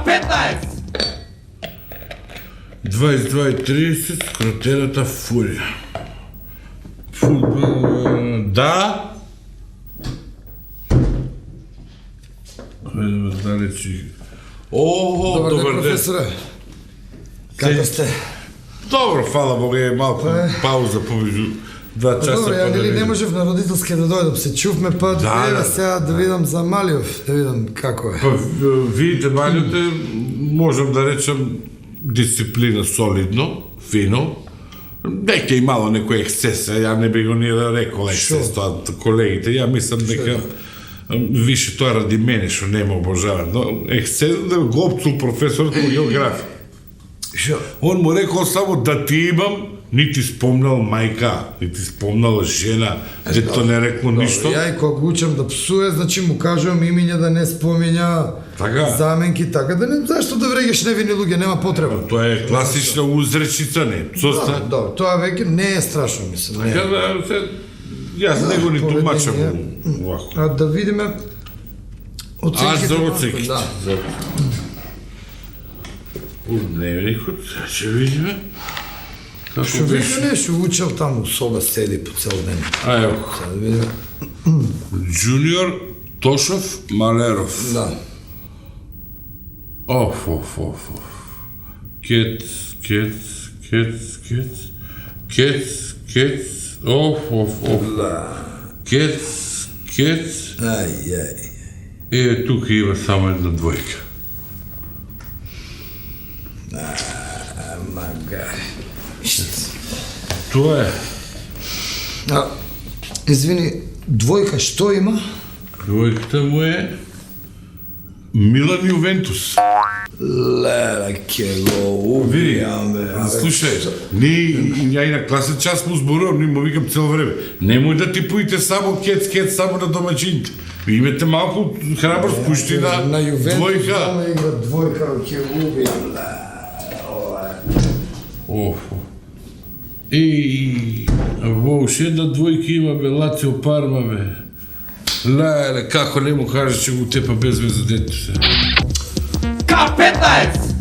K15! 22:30, скротената фурија. Футбол, да? Далечи. Ого, добар ден. Професоре. Како сте? Добро, фала Бога, е малку пауза помеѓу 2 часа. Добре, ја нели не можев на родителски да дојдам, се чувме па Да. сега да видам за Малиов, да видам како е. Па, видите, Малиот е, можам да речам, дисциплина солидно, фино. Дека и мало некој ексцес, ја не би го ни да рекол ексцес, тоа колегите, ја мислам дека више тоа ради мене што нема обожавам, но ексцес да го опцул професорот по географија. Шо? Он му рекол само да ти имам, нити спомнал мајка, нити спомнал жена, дето не рекло ништо. Ја и кога го учам да псуе, значи му кажувам имиња да не спомиња Така. заменки, така да не, зашто да врегеш невини луѓе, нема потреба. Тоа е класична узречица, не, цоста. Да, тоа веќе не е страшно, мислам. Не. Така да, јас не го ни тумачам овако. А да видиме оценките. За оценките. Да. У дневникот, ќе видиме. Како Што беше? веќе нешто учел таму, соба седи по цел ден. Ајо, Сега да видиме. Джуниор Тошов Малеров. Да. Оф. Кет. Оф. Да. Кет. Ај. Е, тука има само една двојка. Магари. Тоа е. Извини, двојка што има? Двојката му е Милан Јувентус. Леле, ке го Види, убијаме. слушај, ја и на класен час му зборувам, не му викам цело време. Немој да типуите само кец, само на домаќините. Ви имате малку храброст, пушти на Јувентус двојка. дома игра двојка, ке го убијам. Оф. И во уште една двојка има бе Лацио Парма бе. Леле, како не му кажа че го тепа без везе дето се. K15!